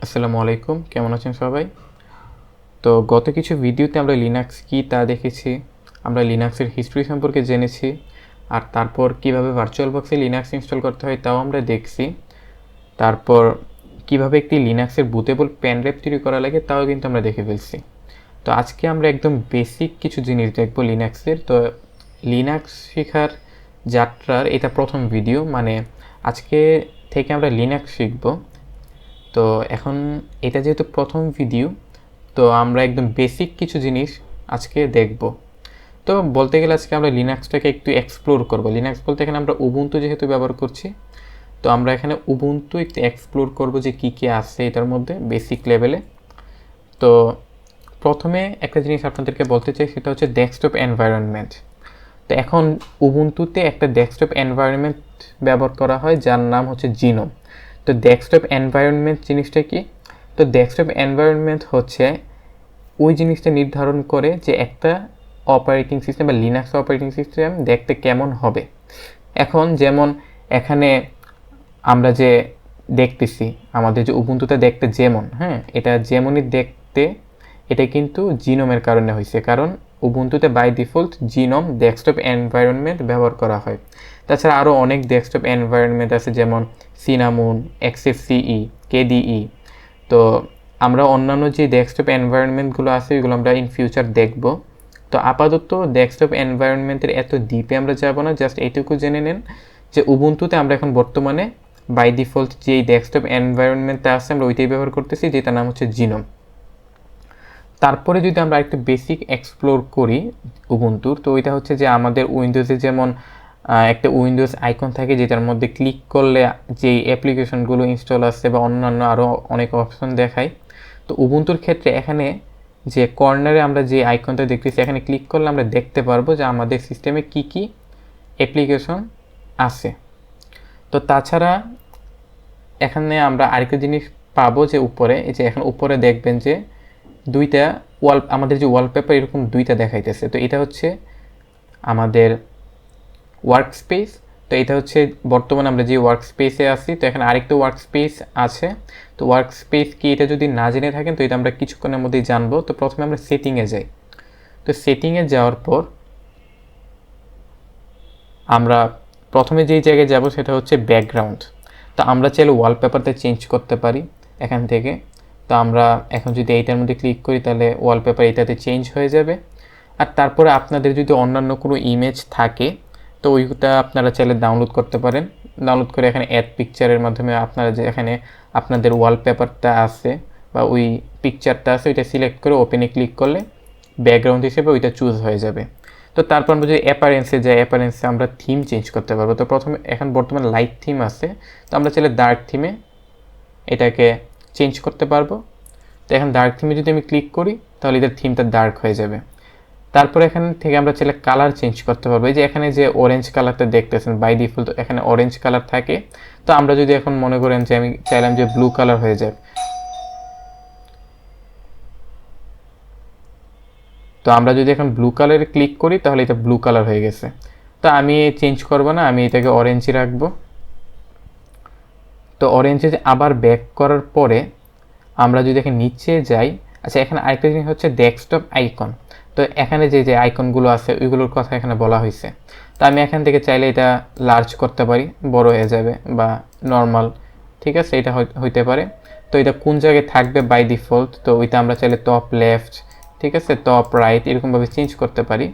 আসসালামু আলাইকুম, কেমন আছেন সবাই? তো গত কিছু ভিডিওতে আমরা লিনাক্স কী তা দেখেছি, আমরা লিনাক্সের হিস্ট্রি সম্পর্কে জেনেছি, আর তারপর কিভাবে ভার্চুয়াল বক্সে লিনাক্স ইনস্টল করতে হয় তাও আমরা দেখছি। তারপর কিভাবে একটি লিনাক্সের বুটেবল পেন ড্রাইভ তৈরি করা লাগে তাও কিন্তু আমরা দেখে ফেলছি। তো আজকে আমরা একদম বেসিক কিছু জিনিস দেখব লিনাক্সের। তো লিনাক্স শেখার যাত্রার এটা প্রথম ভিডিও, মানে আজকে থেকে আমরা লিনাক্স শিখব। তো এখন এটা যেহেতু প্রথম ভিডিও, তো আমরা একদম বেসিক কিছু জিনিস আজকে দেখব। তো বলতে গেলে আজকে আমরা লিনাক্সটাকে একটু এক্সপ্লোর করব। লিনাক্স বলতে এখানে আমরা উবুন্টু যেহেতু ব্যবহার করছি, তো আমরা এখানে উবুন্টু একটু এক্সপ্লোর করব যে কী কী আছে এটার মধ্যে বেসিক লেভেলে। তো প্রথমে একটা জিনিস আপনাদেরকে বলতে চাই, সেটা হচ্ছে ডেস্কটপ এনভায়রনমেন্ট। তো এখন উবুন্টুতে একটা ডেস্কটপ এনভায়রনমেন্ট ব্যবহার করা হয় যার নাম হচ্ছে জিনোম। তো ডেস্কটপ এনভায়রনমেন্ট জিনিসটা কি? তো ডেস্কটপ এনভায়রনমেন্ট হচ্ছে ওই জিনিসটা নির্ধারণ করে যে একটা অপারেটিং সিস্টেম বা লিনাক্স অপারেটিং সিস্টেম দেখতে কেমন হবে। এখন যেমন এখানে আমরা যে দেখতেছি আমাদের যে উবুন্টুতে দেখতে যেমন, এটা যেমনই দেখতে, এটা কিন্তু জিনোমের কারণে হয়েছে, কারণ উবুন্টুতে by default GNOME desktop environment ব্যবহার করা হয়। তাছাড়া আরও অনেক ডেস্কটপ এনভায়রনমেন্ট আছে, যেমন সিনামন, এক্সএফসিই, কেডিই। তো আমরা অন্যান্য যে ডেস্কটপ এনভায়রনমেন্টগুলো আছে ওইগুলো আমরা ইন ফিউচার দেখব। তো আপাতত ডেস্কটপ এনভায়রনমেন্টের এত ডিপে আমরা যাব না, জাস্ট এইটুকু জেনে নেন যে উবুন্টুতে আমরা এখন বর্তমানে বাই ডিফল্ট যেই ডেস্কটপ এনভায়রনমেন্টটা আছে আমরা ওইটাই ব্যবহার করতেছি, যেটার নাম হচ্ছে জিনোম। তারপরে যদি আমরা একটু বেসিক এক্সপ্লোর করি উবুন্টুর, তো ওইটা হচ্ছে যে আমাদের উইন্ডোজে যেমন একটা উইন্ডোজ আইকন থাকে যেটার মধ্যে ক্লিক করলে যেই অ্যাপ্লিকেশনগুলো ইনস্টল আছে বা অন্যান্য আরও অনেক অপশন দেখায়। তো উবুন্টুর ক্ষেত্রে এখানে যে কর্নারে আমরা যে আইকনটা দেখতেছি, এখানে ক্লিক করলে আমরা দেখতে পারবো যে আমাদের সিস্টেমে কি কি অ্যাপ্লিকেশন আছে। তো তাছাড়া এখানে আমরা আরেকটা জিনিস পাবো যে উপরে, এই যে এখানে উপরে দেখবেন যে দুইটা আমাদের যে ওয়ালপেপার এরকম দুইটা দেখাইতেছে। তো এটা হচ্ছে আমাদের ওয়ার্ক স্পেস। তো এটা হচ্ছে বর্তমানে আমরা যে ওয়ার্ক স্পেসে আছি, তো এখানে আরেকটা ওয়ার্ক স্পেস আছে। তো ওয়ার্ক স্পেস কি এটা যদি না জেনে থাকেন তো এটা আমরা কিছুক্ষণের মধ্যেই জানবো। তো প্রথমে আমরা সেটিংয়ে যাই। তো সেটিংয়ে যাওয়ার পর আমরা প্রথমে যেই জায়গায় যাব সেটা হচ্ছে ব্যাকগ্রাউন্ড। তো আমরা চাইলে ওয়ালপেপারটা চেঞ্জ করতে পারি এখান থেকে। তো আমরা এখন যদি এইটার মধ্যে ক্লিক করি তাহলে ওয়ালপেপার এটাতে চেঞ্জ হয়ে যাবে। আর তারপরে আপনাদের যদি অন্যান্য কোনো ইমেজ থাকে তো ওইটা আপনারা চাইলে ডাউনলোড করতে পারেন। ডাউনলোড করে এখানে অ্যাড পিকচারের মাধ্যমে আপনারা যে এখানে আপনাদের ওয়ালপেপারটা আছে বা ওই পিকচারটা আছে ওইটা সিলেক্ট করে ওপেনে ক্লিক করলে ব্যাকগ্রাউন্ড হিসেবে ওইটা চুজ হয়ে যাবে। তো তারপর আমরা যদি অ্যাপারেন্সে যাই, অ্যাপারেন্সে আমরা থিম চেঞ্জ করতে পারবো। তো প্রথমে এখন বর্তমানে লাইট থিম আছে, তো আমরা চাইলে ডার্ক থিমে এটাকে চেঞ্জ করতে পারবো। তো এখন ডার্ক থিমে যদি আমি ক্লিক করি তাহলে এটার থিমটা ডার্ক হয়ে যাবে। তারপর এখান থেকে আমরা চাইলে কালার চেঞ্জ করতে পারবো। এই যে এখানে যে অরেঞ্জ কালারটা দেখতেছেন বাই ডিফল্ট এখানে অরেঞ্জ কালার থাকে। তো আমরা যদি এখন মনে করেন যে আমি চাইলাম যে ব্লু কালার হয়ে যাক, তো আমরা যদি এখন ব্লু কালারে ক্লিক করি তাহলে এটা ব্লু কালার হয়ে গেছে। তো আমি চেঞ্জ করবো না, আমি এটাকে অরেঞ্জই রাখবো। তো অরেঞ্জে আবার ব্যাক করার পরে আমরা যদি এখানে নিচে যাই, আচ্ছা এখানে আরেকটা জিনিস হচ্ছে ডেস্কটপ আইকন। তো এখানে যে যে আইকনগুলো আছে ওইগুলোর কথা এখানে বলা হয়েছে। তো আমি এখান থেকে চাইলে এটা লার্জ করতে পারি, বড় হয়ে যাবে, বা নর্মাল, ঠিক আছে, এটা হইতে পারে। তো এটা কোন জায়গায় থাকবে বাই ডিফল্ট, তো ওইটা আমরা চাইলে টপ লেফট, ঠিক আছে, টপ রাইট এরকমভাবে চেঞ্জ করতে পারি।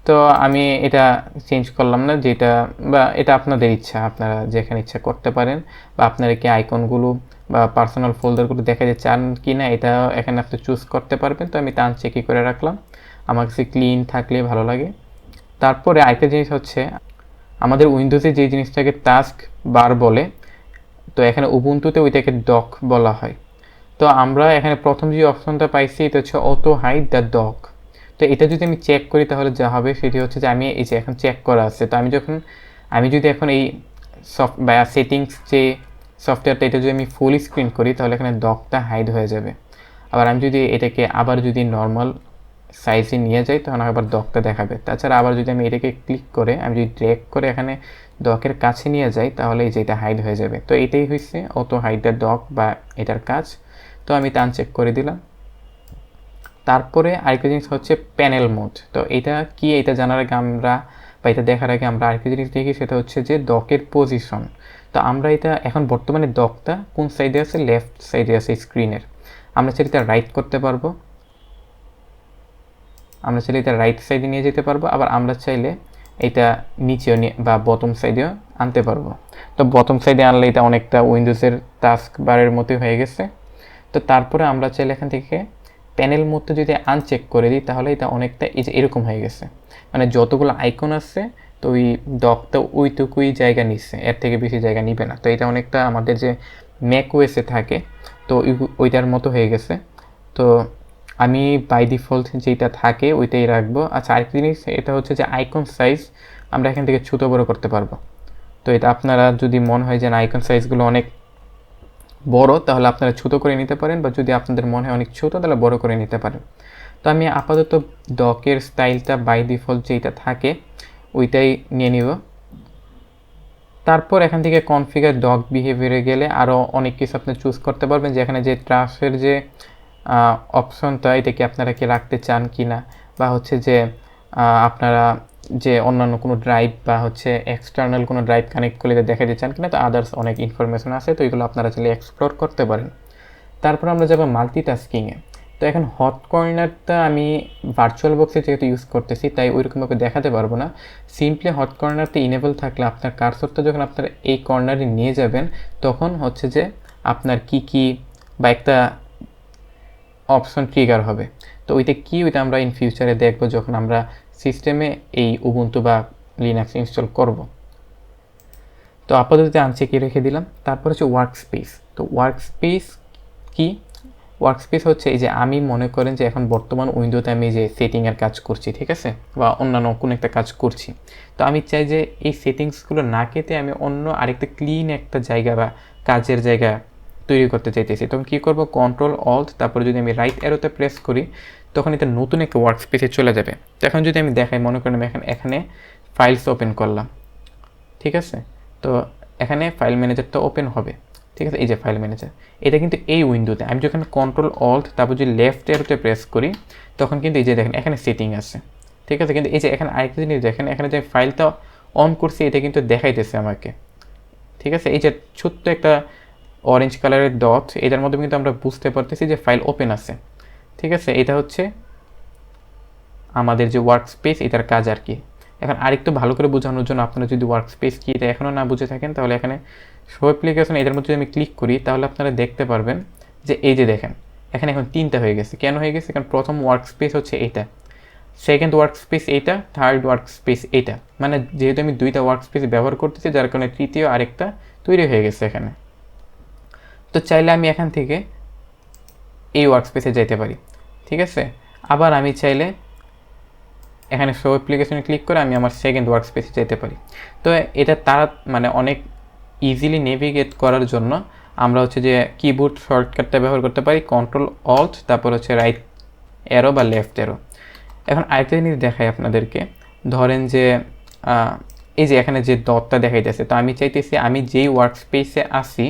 তো আমি এটা চেঞ্জ করলাম না, যেটা বা এটা আপনাদের ইচ্ছা, আপনারা যেখানে ইচ্ছা করতে পারেন, বা আপনারা কি আইকনগুলো বা পার্সোনাল ফোল্ডারগুলো দেখাতে চান কি না এটা এখানে আপনি চুজ করতে পারবেন। তো আমি টান চেকই করে রাখলাম, আমার কাছে ক্লিন থাকলে ভালো লাগে। তারপরে আরেকটা জিনিস হচ্ছে আমাদের উইন্ডোজে যে জিনিসটাকে টাস্ক বার বলে, তো এখানে উবুন্টুতে ওইটাকে ডক বলা হয়। তো আমরা এখানে প্রথম যে অপশনটা পাইছি এটা হচ্ছে অটো হাইড দ্য ডক। তো এটা যদি আমি চেক করি তাহলে যা হবে সেটি হচ্ছে যে আমি এই যে এখন চেক করা আছে, তো আমি যদি এখন এই সেটিংস যে সফটওয়্যারটা এটা যদি আমি ফুল স্ক্রিন করি তাহলে এখানে ডকটা হাইড হয়ে যাবে। আবার আমি যদি এটাকে আবার যদি নর্মাল সাইজে নিয়ে যাই তখন আবার ডকটা দেখাবে। তাছাড়া আবার যদি আমি এটাকে ক্লিক করে আমি যদি ড্র্যাগ করে এখানে ডকের কাছে নিয়ে যাই তাহলে এই যে এটা হাইড হয়ে যাবে। তো এটাই হচ্ছে অটো হাইড দ্য ডক বা এটার কাজ। তো আমি এটা আনচেক করে দিলাম। তারপরে আরেকটা জিনিস হচ্ছে প্যানেল মোড। তো এটা কি, এটা জানার আগে আমরা বা এটা দেখার আগে আমরা আরেকটা জিনিস দেখি, সেটা হচ্ছে যে ডকের পজিশন। তো আমরা এটা এখন বর্তমানে ডকটা কোন সাইডে আছে, লেফট সাইডে আছে স্ক্রিনের। আমরা চাইলে এটা রাইট করতে পারবো, আমরা চাইলে এটা রাইট সাইডে নিয়ে যেতে পারবো, আবার আমরা চাইলে এটা নিচেও বা বটম সাইডেও আনতে পারবো। তো বটম সাইডে আনলে এটা অনেকটা উইন্ডোজের টাস্ক বারের মতোই হয়ে গেছে। তো তারপরে আমরা চাইলে এখান থেকে প্যানেল মোডটা যদি আনচেক করে দিই তাহলে এটা অনেকটা এই যে এরকম হয়ে গেছে, মানে যতগুলো আইকন আছে তো ওই ডকটা ওইটুকুই জায়গা নিচ্ছে, এর থেকে বেশি জায়গা নিবে না। তো এটা অনেকটা আমাদের যে ম্যাক ওএসে থাকে তো ওইটার মতো হয়ে গেছে। তো আমি বাই ডিফল্ট যেটা থাকে ওইটাই রাখবো। আচ্ছা, আরেকটা জিনিস এটা হচ্ছে যে আইকন সাইজ আমরা এখান থেকে ছোটো বড়ো করতে পারবো। তো এটা আপনারা যদি মনে হয় যে আইকন সাইজগুলো অনেক বড় তাহলে আপনারা ছোটো করে নিতে পারেন, বা যদি আপনাদের মনে হয় অনেক ছোটো তাহলে বড় করে নিতে পারেন। তো আমি আপাতত ডকের স্টাইলটা বাই ডিফল্ট যেটা থাকে ওইটাই নিয়ে নিব। তারপর এখান থেকে কনফিগার ডক বিহেভিয়ারে গেলে আরও অনেক কিছু আপনি চুজ করতে পারবেন, যে এখানে যে ট্রাফের যে অপশনটা এটা কি আপনারা কি রাখতে চান কি না, বা হচ্ছে যে আপনারা যে অন্যান্য কোনো ড্রাইভ বা হচ্ছে এক্সটার্নাল কোনো ড্রাইভ কানেক্ট করলে দেখাতে চান কিনা। তো আদার্স অনেক ইনফরমেশন আছে, তো এগুলো আপনারা চাইলে এক্সপ্লোর করতে পারেন। তারপর আমরা যাবো মাল্টিটাস্কিংয়ে। তো এখন হট কর্নারটা আমি ভার্চুয়াল বক্সে যেহেতু ইউজ করতেছি তাই ওইরকমভাবে দেখাতে পারবো না। সিম্পলি হট কর্নারটা ইনেবল থাকলে আপনার কার্সরটা যখন আপনারা এই কর্নারে নিয়ে যাবেন তখন হচ্ছে যে আপনার কি বা একটা অপশন ট্রিগার হবে। তো ওইটা কি, ওইটা আমরা ইন ফিউচারে দেখবো যখন আমরা সিস্টেমে এই উবুন্টু বা লিনাক্স ইনস্টল করব। তো আপাতত আনচেকই রেখে দিলাম। তারপর হচ্ছে ওয়ার্ক স্পেস। তো ওয়ার্ক স্পেস কি, ওয়ার্ক স্পেস হচ্ছে এই যে আমি মনে করেন যে এখন বর্তমান উইন্ডোতে আমি যে সেটিংয়ের কাজ করছি, ঠিক আছে, বা অন্যান্য কোনো একটা কাজ করছি। তো আমি চাই যে এই সেটিংসগুলো না কেটে আমি অন্য আরেকটা ক্লিন একটা জায়গা বা কাজের জায়গা তৈরি করতে চাইতেছি। তখন কী করবো, কন্ট্রোল অল্ট তারপরে যদি আমি রাইট অ্যারোতে প্রেস করি তখন এটা নতুন একটা ওয়ার্ক স্পেসে চলে যাবে। তো এখন যদি আমি দেখাই, মনে করেন আমি এখানে ফাইলস ওপেন করলাম, ঠিক আছে। তো এখানে ফাইল ম্যানেজারটা ওপেন হবে, ঠিক আছে, এই যে ফাইল ম্যানেজার। এটা কিন্তু এই উইন্ডোতে আমি যখন কন্ট্রোল অল্ট তারপর যদি লেফট অ্যারোতে প্রেস করি তখন কিন্তু এই যে দেখেন এখানে সেটিং আছে, ঠিক আছে। কিন্তু এই যে এখানে আরেকটা জিনিস দেখেন, এখানে যে ফাইলটা অন করছি এটা কিন্তু দেখাইতেছে আমাকে, ঠিক আছে। এই যে ছোট্ট একটা অরেঞ্জ কালারের ডট, এটার মধ্যে কিন্তু আমরা বুঝতে পারতেছি যে ফাইল ওপেন আছে, ঠিক আছে। এটা হচ্ছে আমাদের যে ওয়ার্ক স্পেস এটার কাজ আর কি। এখন আরেকটু ভালো করে বোঝানোর জন্য আপনারা যদি ওয়ার্ক স্পেস কি এটা এখনও না বুঝে থাকেন তাহলে এখানে শো অ্যাপ্লিকেশন এটার মধ্যে যদি আমি ক্লিক করি তাহলে আপনারা দেখতে পারবেন যে এই যে দেখেন এখানে এখন 3টা হয়ে গেছে। কেন হয়ে গেছে? কারণ প্রথম ওয়ার্ক স্পেস হচ্ছে এইটা, সেকেন্ড ওয়ার্ক স্পেস এইটা, থার্ড ওয়ার্ক স্পেস এইটা। মানে যেহেতু আমি 2টা ওয়ার্ক স্পেস ব্যবহার করতেছি যার কারণে তৃতীয় আরেকটা তৈরি হয়ে গেছে এখানে। তো চাইলে আমি এখান থেকে এই ওয়ার্ক স্পেসে যাইতে পারি, ঠিক আছে। আবার আমি চাইলে এখানে শো অ্যাপ্লিকেশনে ক্লিক করে আমি আমার সেকেন্ড ওয়ার্ক স্পেসে যেতে পারি। তো এটা তারা মানে অনেক ইজিলি নেভিগেট করার জন্য আমরা হচ্ছে যে কিবোর্ড শর্টকাটটা ব্যবহার করতে পারি, কন্ট্রোল অল্ট তারপর হচ্ছে রাইট অ্যারো বা লেফট অ্যারো। এখন আরেকটা জিনিস দেখাই আপনাদেরকে, ধরেন যে এই যে এখানে যে ডটটা দেখাইতেছে, তো আমি চাইতেছি আমি যেই ওয়ার্ক স্পেসে আসি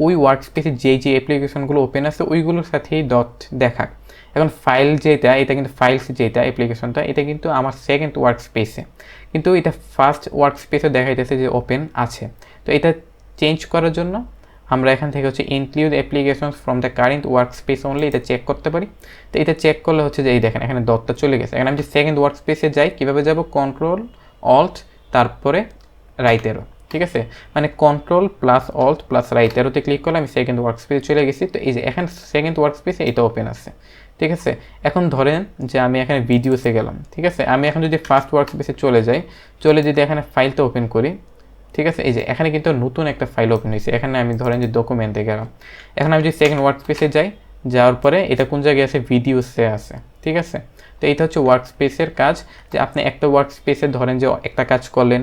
ওই ওয়ার্ক স্পেসে যেই যে অ্যাপ্লিকেশনগুলো ওপেন আছে ওইগুলোর সাথেই ডট দেখাক। এখন ফাইল যেটা, এটা কিন্তু ফাইলস যেটা অ্যাপ্লিকেশনটা এটা কিন্তু আমার সেকেন্ড ওয়ার্ক স্পেসে, কিন্তু এটা ফার্স্ট ওয়ার্ক স্পেসে দেখাইতেছে যে ওপেন আছে। তো এটা চেঞ্জ করার জন্য আমরা এখান থেকে হচ্ছে include applications from the current work space only এটা চেক করতে পারি। তো এটা চেক করলে হচ্ছে যে এই দেখেন এখানে ডটটা চলে গেছে। এখানে আমি যে সেকেন্ড ওয়ার্ক স্পেসে যাই, কীভাবে যাব, কন্ট্রোল অল্ট তারপরে রাইট অ্যারো, ঠিক আছে। মানে control plus alt plus right অ্যারোতে ক্লিক করলে আমি সেকেন্ড ওয়ার্ক স্পেসে চলে গেছি। তো এই যে এখানে সেকেন্ড ওয়ার্ক স্পেসে এটা ওপেন আছে, ঠিক আছে। এখন ধরেন যে আমি এখানে ভিডিওসে গেলাম, ঠিক আছে। আমি এখন যদি ফার্স্ট ওয়ার্ক স্পেসে চলে যদি এখানে ফাইলটা ওপেন করি, ঠিক আছে, এই যে এখানে কিন্তু নতুন একটা ফাইল ওপেন হয়েছে। এখানে আমি ধরেন যে ডকুমেন্টে গেলাম, এখন আমি যদি সেকেন্ড ওয়ার্ক স্পেসে যাওয়ার পরে এটা কোন জায়গায় আছে, ভিডিওসে আছে, ঠিক আছে। তো এইটা হচ্ছে ওয়ার্ক স্পেসের কাজ, যে আপনি একটা ওয়ার্ক স্পেসে ধরেন যে একটা কাজ করলেন,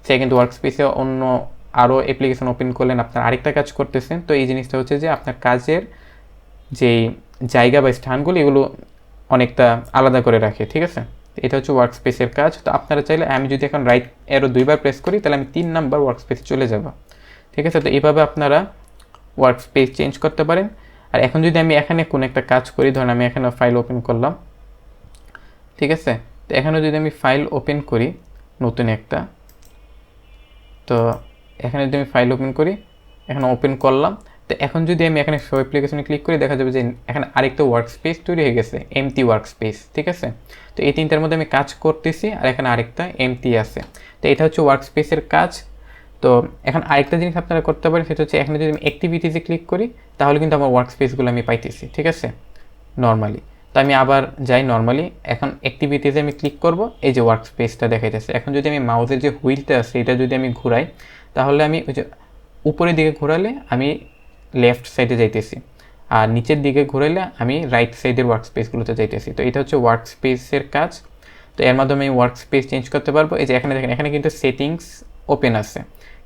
সেকেন্ড ওয়ার্ক স্পেসে অন্য আরও অ্যাপ্লিকেশন ওপেন করলেন, আপনার আরেকটা কাজ করতেছেন। তো এই জিনিসটা হচ্ছে যে আপনার কাজের যেই জায়গা বা স্থানগুলো এগুলো অনেকটা আলাদা করে রাখে, ঠিক আছে। এটা হচ্ছে ওয়ার্ক স্পেসের কাজ। তো আপনারা চাইলে আমি যদি এখন রাইট অ্যারো 2বার প্রেস করি তাহলে আমি 3 নাম্বার ওয়ার্ক স্পেসে চলে যাব, ঠিক আছে। তো এইভাবে আপনারা ওয়ার্ক স্পেস চেঞ্জ করতে পারেন। আর এখন যদি আমি এখানে কোনো একটা কাজ করি, ধরুন আমি এখানে ফাইল ওপেন করলাম, ঠিক আছে। তো এখানে যদি আমি ফাইল ওপেন করি নতুন একটা, তো এখানে যদি আমি ফাইল ওপেন করি, এখানে ওপেন করলাম, তো এখন যদি আমি এখানে শো অ্যাপ্লিকেশনে ক্লিক করি দেখা যাবে যে এখানে আরেকটা ওয়ার্ক স্পেস তৈরি হয়ে গেছে, এমটি ওয়ার্ক স্পেস, ঠিক আছে। তো এই তিনটার মধ্যে আমি কাজ করতেছি আর এখানে আরেকটা এমটি আছে। তো এটা হচ্ছে ওয়ার্ক স্পেসের কাজ। তো এখন আরেকটা জিনিস আপনারা করতে পারেন, সেটা হচ্ছে এখানে যদি আমি অ্যাক্টিভিটিসে ক্লিক করি তাহলে কিন্তু আমার ওয়ার্ক স্পেসগুলো আমি পাইতেছি, ঠিক আছে, নর্মালি। তো আমি আবার যাই নর্মালি, এখন অ্যাক্টিভিটিসে আমি ক্লিক করব, এই যে ওয়ার্ক স্পেসটা দেখাইতেছে। এখন যদি আমি মাউসের যে হুইলটা আছে এটা যদি আমি ঘুরাই তাহলে আমি ওই যে উপরের দিকে ঘোরালে আমি লেফট সাইডে যাইতেছি, আর নিচের দিকে ঘুরাইলে আমি রাইট সাইডের ওয়ার্ক স্পেসগুলোতে যাইতেছি। তো এটা হচ্ছে ওয়ার্ক স্পেসের কাজ। তো এর মাধ্যমে আমি ওয়ার্ক স্পেস চেঞ্জ করতে পারবো। এই যে এখানে দেখেন, এখানে কিন্তু সেটিংস ওপেন আছে,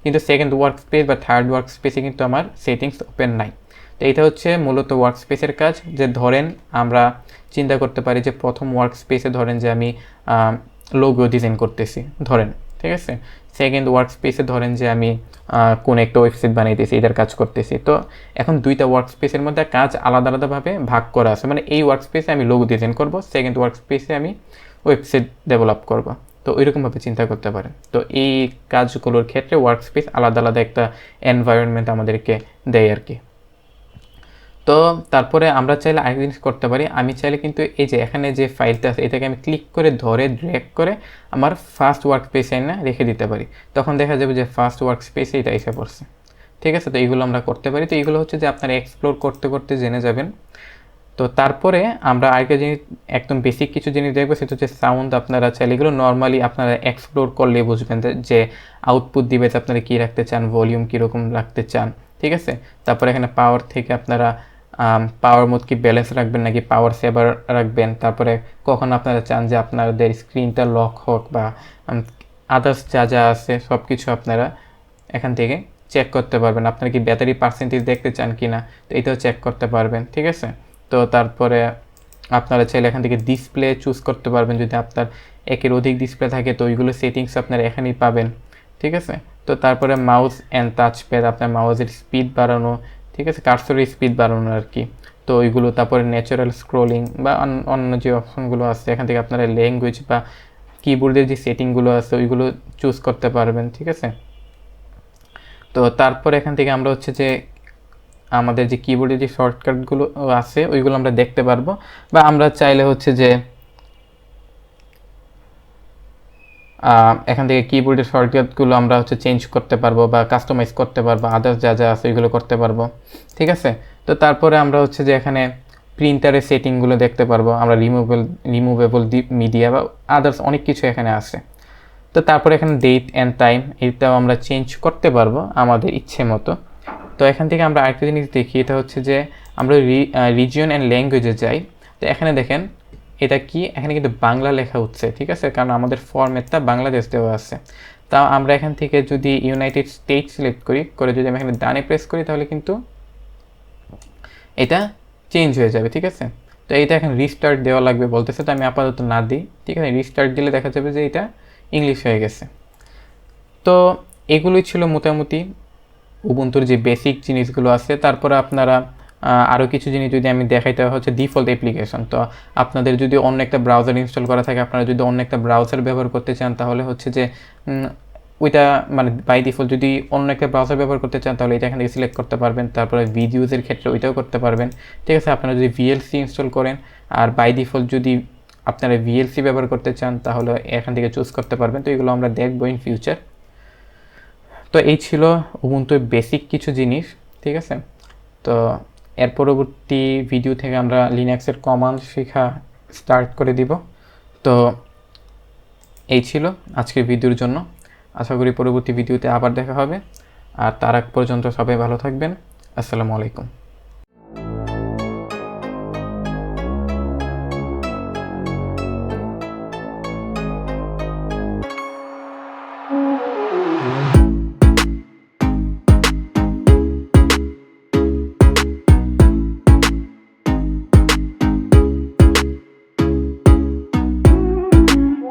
কিন্তু সেকেন্ড ওয়ার্ক স্পেস বা থার্ড ওয়ার্ক স্পেসে কিন্তু আমার সেটিংস ওপেন নাই। তো এটা হচ্ছে মূলত ওয়ার্ক স্পেসের কাজ। যে ধরেন আমরা চিন্তা করতে পারি যে প্রথম ওয়ার্ক স্পেসে ধরেন যে আমি লোগো ডিজাইন করতেছি ধরেন, ঠিক আছে। সেকেন্ড ওয়ার্ক স্পেসে ধরেন যে আমি কোন একটা ওয়েবসাইট বানাইতেছি, এটার কাজ করতেছি। তো এখন দুইটা ওয়ার্ক স্পেসের মধ্যে কাজ আলাদা আলাদাভাবে ভাগ করা আছে। মানে এই ওয়ার্ক স্পেসে আমি লোগো ডিজাইন করব, সেকেন্ড ওয়ার্ক স্পেসে আমি ওয়েবসাইট ডেভেলপ করব। তো ওইরকমভাবে চিন্তা করতে পারেন। তো এই কাজগুলোর ক্ষেত্রে ওয়ার্ক স্পেস আলাদা আলাদা একটা এনভায়রনমেন্ট আমাদেরকে দেয় আর কি। তো তারপরে আমরা চাইলে আরেক জিনিস করতে পারি, আমি চাইলে কিন্তু এই যে এখানে যে ফাইলটা আছে এটাকে আমি ক্লিক করে ধরে ড্র্যাগ করে আমার ফার্স্ট ওয়ার্ক স্পেসে না রেখে দিতে পারি। তখন দেখা যাবে যে ফার্স্ট ওয়ার্ক স্পেসে এটা এসে পড়ছে, ঠিক আছে। তো এইগুলো আমরা করতে পারি। তো এইগুলো হচ্ছে যে আপনারা এক্সপ্লোর করতে করতে জেনে যাবেন। তো তারপরে আমরা আরেকটা জিনিস, একদম বেসিক কিছু জিনিস দেখবো, সেটা হচ্ছে সাউন্ড। আপনারা চাইলে এগুলো নর্মালি আপনারা এক্সপ্লোর করলে বুঝবেন যে আউটপুট ডিভাইস আপনারা কী রাখতে চান, ভলিউম কীরকম রাখতে চান, ঠিক আছে। তারপরে এখানে পাওয়ার থেকে আপনারা পাওয়ার মোড কি ব্যালেন্স রাখবেন নাকি পাওয়ার সেভার রাখবেন। তারপরে কখন আপনারা চান যে আপনাদের স্ক্রিনটা লক হোক বা আদার্স যা যা আছে সব কিছু আপনারা এখান থেকে চেক করতে পারবেন। আপনারা কি ব্যাটারি পার্সেন্টেজ দেখতে চান কি না, তো এটাও চেক করতে পারবেন, ঠিক আছে। তো তারপরে আপনারা চাইলে এখান থেকে ডিসপ্লে চুজ করতে পারবেন। যদি আপনার একের অধিক ডিসপ্লে থাকে তো ওইগুলো সেটিংস আপনারা এখানেই পাবেন, ঠিক আছে। তো তারপরে মাউস অ্যান্ড টাচপ্যাড, আপনার মাউসের স্পিড বাড়ানো, ঠিক আছে, কার্সরের স্পিড বাড়ানো আর কি। তো ওইগুলো, তারপরে ন্যাচারাল স্ক্রোলিং বা অন্য যে অপশনগুলো আছে এখান থেকে আপনারা ল্যাঙ্গুয়েজ বা কিবোর্ডের যে সেটিংগুলো আছে ওইগুলো চুজ করতে পারবেন, ঠিক আছে। তো তারপরে এখান থেকে আমরা হচ্ছে যে আমাদের যে কিবোর্ডের যে শর্টকাটগুলো আছে ওইগুলো আমরা দেখতে পারবো, বা আমরা চাইলে হচ্ছে যে এখান থেকে কিবোর্ডের শর্টকাটগুলো আমরা হচ্ছে চেঞ্জ করতে পারবো বা কাস্টমাইজ করতে পারবো, আদার্স যা যা আছে ওইগুলো করতে পারবো, ঠিক আছে। তো তারপরে আমরা হচ্ছে যে এখানে প্রিন্টারের সেটিংগুলো দেখতে পারবো, আমরা রিমুভেবল মিডিয়া বা আদার্স অনেক কিছু এখানে আছে। তো তারপরে এখানে ডেট অ্যান্ড টাইম, এটাও আমরা চেঞ্জ করতে পারবো আমাদের ইচ্ছে মতো। তো এখান থেকে আমরা আরেকটা জিনিস দেখি, এটা হচ্ছে যে আমরা রিজিয়ন অ্যান্ড ল্যাঙ্গুয়েজে যাই। তো এখানে দেখেন এটা কি, এখানে কিন্তু বাংলা লেখা হচ্ছে, ঠিক আছে, কারণ আমাদের ফরম্যাটটা বাংলাদেশ দেওয়া আছে। তাও আমরা এখান থেকে যদি ইউনাইটেড স্টেটস সিলেক্ট করে যদি আমি এখানে ডানে প্রেস করি তাহলে কিন্তু এটা চেঞ্জ হয়ে যাবে, ঠিক আছে। তো এইটা এখন রিস্টার্ট দেওয়া লাগবে বলতেছে, তো আমি আপাতত না দিই, ঠিক আছে। রিস্টার্ট দিলে দেখা যাবে যে এটা ইংলিশ হয়ে গেছে। তো এগুলোই ছিল মোটামুটি উবুন্তুর যে বেসিক জিনিসগুলো আছে। তারপরে আপনারা আরও কিছু জিনিস যদি আমি দেখাইতে হচ্ছে ডিফল্ট অ্যাপ্লিকেশন। তো আপনাদের যদি অন্য একটা ব্রাউজার ইনস্টল করা থাকে, আপনারা যদি অন্য একটা ব্রাউজার ব্যবহার করতে চান তাহলে হচ্ছে যে ওইটা মানে বাই ডিফল্ট যদি অন্য একটা ব্রাউজার ব্যবহার করতে চান তাহলে এটা এখান থেকে সিলেক্ট করতে পারবেন। তারপরে ভিডিওজের ক্ষেত্রে ওইটাও করতে পারবেন, ঠিক আছে। আপনারা যদি ভিএলসি ইনস্টল করেন আর বাই ডিফল্ট যদি আপনারা ভিএলসি ব্যবহার করতে চান তাহলে এখান থেকে চুজ করতে পারবেন। তো এগুলো আমরা দেখবো ইন ফিউচার। তো এই ছিল উবুন্তুর বেসিক কিছু জিনিস, ঠিক আছে। তো এর পরবর্তী ভিডিও থেকে আমরা লিনাক্সের কমান্ড শেখা স্টার্ট করে দিব। তো এই ছিল আজকের ভিডিওর জন্য। আশা করি পরবর্তী ভিডিওতে আবার দেখা হবে। আর তার আগ পর্যন্ত সবাই ভালো থাকবেন। আসসালামু আলাইকুম।